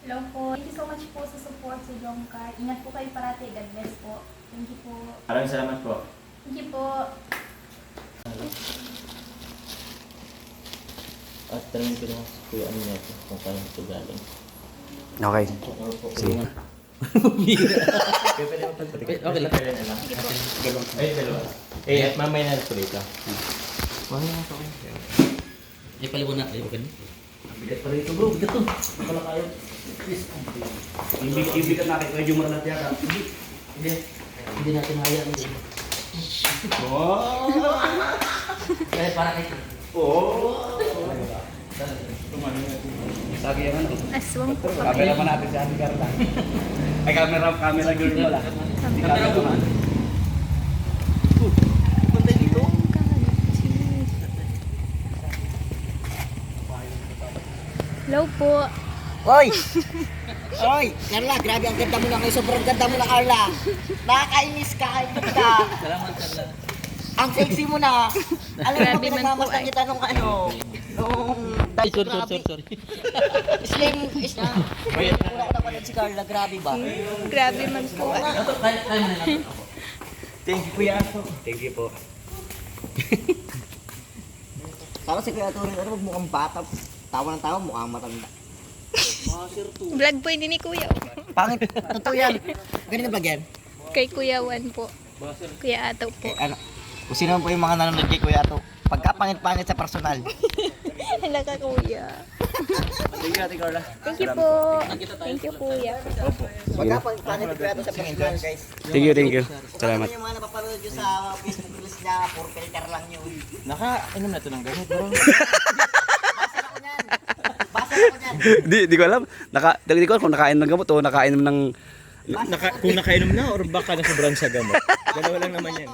Hello po. Thank you so much po sa support sa Jomcar. Ingat po kayo parati. God bless po. Thank you po. Maraming salamat po. Thank you po. At tanongin ko lang sa kuya ano niya ito, kung saan ito galing. Okay. Sige. Okay lang. Ay, dalawa. Eh, mamaya na ito rito. Mamaya na ito. Ay, paliwan na. Ay, okay na. Bigat pa rito bro, bigat to. Wala kayo. Ibigat natin, medyo maranat yata. Hindi natin hayaan. Wow! Kaya para kayo. Oo! Sagi yung ano. Aswang po. Camera pa natin si Ate Carla. Ay, camera girl wala. Camera po man. Puntay dito. Hello po. Hoy! Hoy! Carla, grabe ang ganda mo na ngayon. Sobrang ganda mo na, Carla. Nakakainis ka, kaibig ka. Salamat, Carla. Ang sexy mo na. Alam mo, Grabe man po pinagmamasdan ay. kita nung ano. Nung... Sorry. Slim... Una ko napanood si Carla, grabe ba? Grabe man po ay. Kaya mo na natin. Thank you, Kuya. Thank you po. Parang si Kuya Turing, ano, mukhang bata. Tawa ng tawa, mukhang matanda. Vlog po hindi ni Kuya. Pangit. Totoo yan. Ganito ba yan? Kay Kuya Juan po. Kuya Ato po. Ano? Kung sino po yung mga nanonood kay Kuya to, pagka pangit-pangit sa personal. Hala ka Kuya. Thank you, Ate Carla. Thank you po. Thank you Kuya. Pagka pangit-pangit kay Kuya to sa personal, guys. Thank you. Salamat. Ano yung mga napapanood nyo sa Facebook Reels niya, puro filter lang yun. Naka-inom na ito ng ganit, bro. Basa ako niyan. Di ko alam. Di ko alam kung nakain ng gamot o nakainom ng... Kung nakainom na or baka nasobrang sa gamot. Dalawa lang naman yan.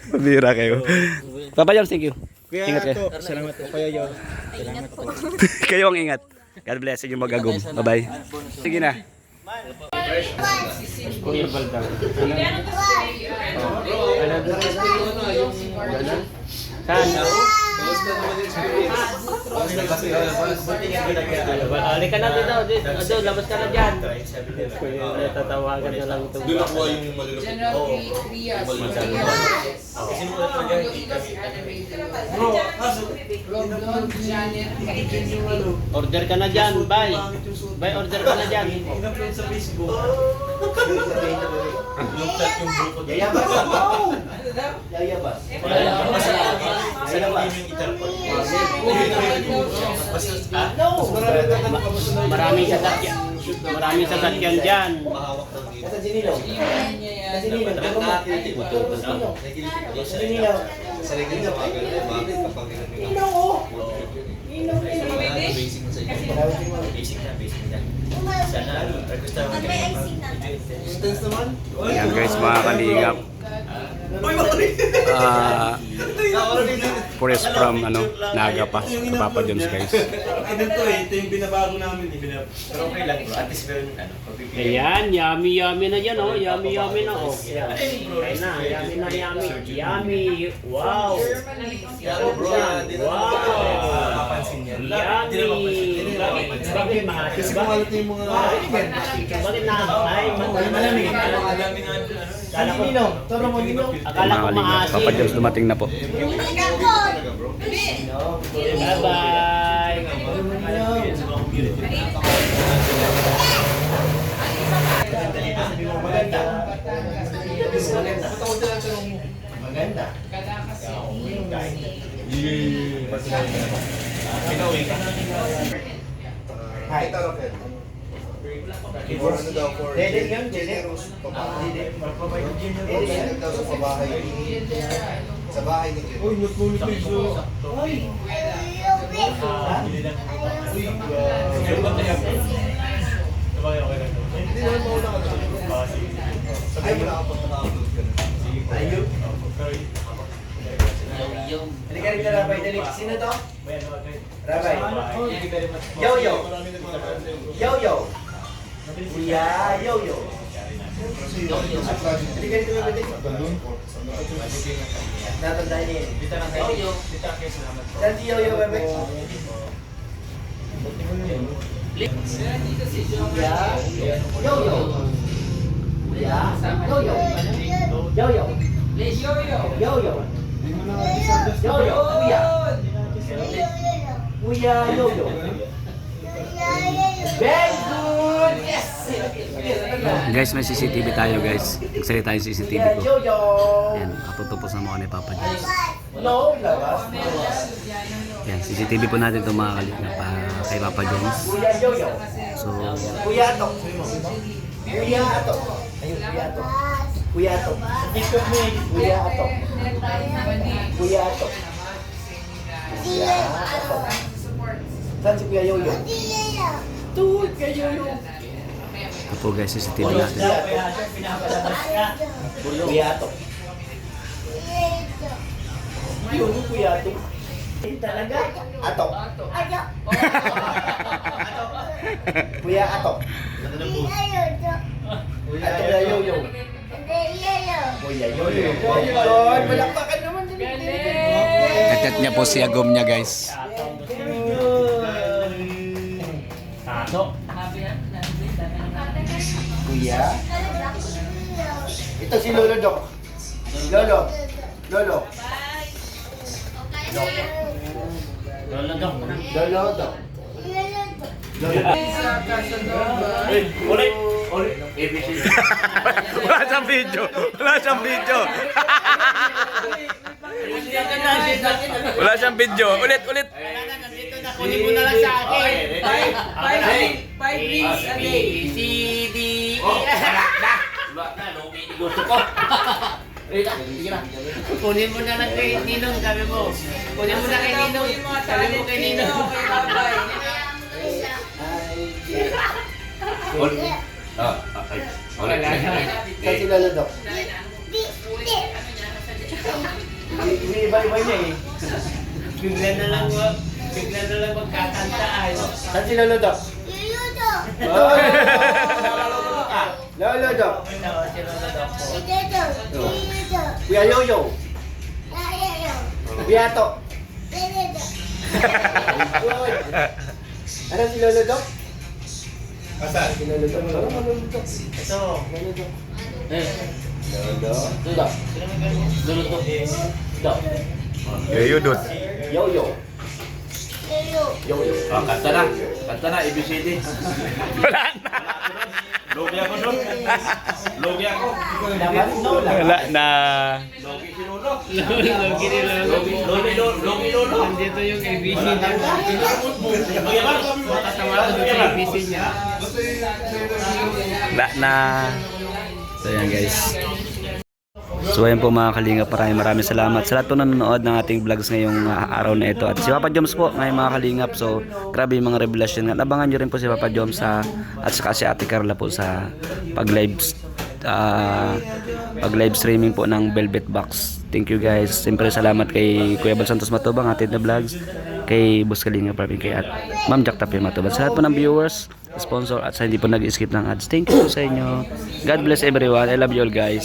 Pabira kayo. Papa Jones, thank you. Kuya Ingat kayo. Ato, salamat po. Kuya Yo. Salamat po. Kayo ang ingat. God bless you magagom. Bye-bye. Sige na. Kuya Baldang. Sana. Halika na dito. Ado, labas ka na dyan. Tatawagan na lang ito. Doon nakuha yung malulupit. Oo. Order ka na dyan, bye. Bye, order ka na dyan. Sa Facebook. Yung chat yung buko. Yayabas. Yayabas. Sa labas. Maraming sasakyan. Maraming sasakyan dyan. Mahawak ng dito. Sa Ginilaw. Sa Ginilaw. Sa Ginilaw. Sa ligid sa mga ganun. Bakit kapag basic na sa inyo. Basic na. Sana ano. Gusto mo distance naman? Ayan guys, mga kalingap. Forest from Naga pa. Sa Papa Jones guys. Ganito ito yung binabago namin. Pero okay lang bro. At least meron pagpipili. Ayan, yummy na yan, oh. Yummy na, oh. Ayan na, yummy. Wow. Bro, Wow. mapapansin yan. Yummy. Bakit mahal? Kasi kumalat yung mga... Bakit nakakay? Malamig. Akala ko, akala ko Mga kalingap. maasim. Papa Jones dumating na po. Bye-bye. Maganda. Pinawi ka. Hi. For ano daw, for Dede yun, Dede. Rose, pabahay. Dede Dede daw sa pabahay. Sa bahay ni Jen. Uy, nagkulit ko yung Hindi naman mauna ka na. Sabihan mo na kapag naka-upload ka na. Ayun. Hindi ka rin na Rabay. Sino to? Rabay. Yo-yo. Yo-yo. Kuya Yo-yo. Hindi ka rin tumibig. Natandaan niya yun. Yo-yo. Saan si Yo-yo, bebe? Kuya Yoyo. Very good. Yes. Guys, may CCTV tayo guys. Nagsalita yung CCTV ko. Yoyo. Yan, kaputupos na mukha ni Papa Jones. No, labas. Yan, CCTV po natin itong mga kalingap kay Papa Jones. Kuya Yoyo. So, Kuya Atok. Kuya Atok. Ayun, Kuya Atok. Kuya Atok. Kuya Atok. Kuya Atok. Kuya Atok. Saan si Kuya Yoyo? Ito, Kuya Yoyo. ito po guys, CCTV natin. Kuya Atok. Yun, Kuya Atok. Talaga? Atok. Kuya Atok. Atok Kuya Yoyo. Kuya Yoyo. God, malakpakan naman din. Katat niya po si Agom niya guys. Tato. Kuya. Ito si Lolo Dok. Lolo. Lolo. Lolo Dok. Lolo Dok. Ulit. ABC. Wala siyang video. Wala siyang video. Wala siyang video. Ulit. Kunin mo na lang sa akin. 5 rings a day. C, D, E. Wala na, logi. Gusto ko. Kunin mo na lang kay Ninong, sabi mo. Kunin mo na kay Ninong. Sabi mo kay Ninong. Saan si Lolo Dok? Ibay-ibay niya eh. Bigla na lang magkakantaan. Saan si Lolo Dok? Ito! Lolo Dok. Kuya Yoyo. Kuya Atok. Ano si Lolo Dok? Asan? Si Lolo Dok. Ano Lolo Dok? Ito. Lolo Dok. Lolo. Dok. Lolo to. Dok. Yuyudot. Yoyo. Yoyo. Kanta na, ABCD. Wala na. Logi ako doon. Logi ako. Laban? No lang. Wala na. Logi si Lolo. Logi ni Lolo. Logi Lolo. Nandito yung ABC niya. Makatawa ko yung ABC niya. Wala na. So yan guys. So ayan po mga kalingap, maraming salamat sa lahat po nanonood ng ating vlogs ngayong araw na ito. At si Papa Joms po ngayon mga kalingap. So grabe yung mga revelasyon. At abangan nyo rin po si Papa Joms at saka si Ate Carla po sa pag-live streaming po ng Velvet Box. Thank you guys. Siyempre salamat kay Kuya Bal Santos Matubang, Atid na Vlogs, kay Boss Kalingap, kay at Ma'am Jack Tapia Matubang. Sa lahat po ng viewers, sponsor at sa hindi po nag-skip ng ads. Thank you po sa inyo. God bless everyone. I love you all guys.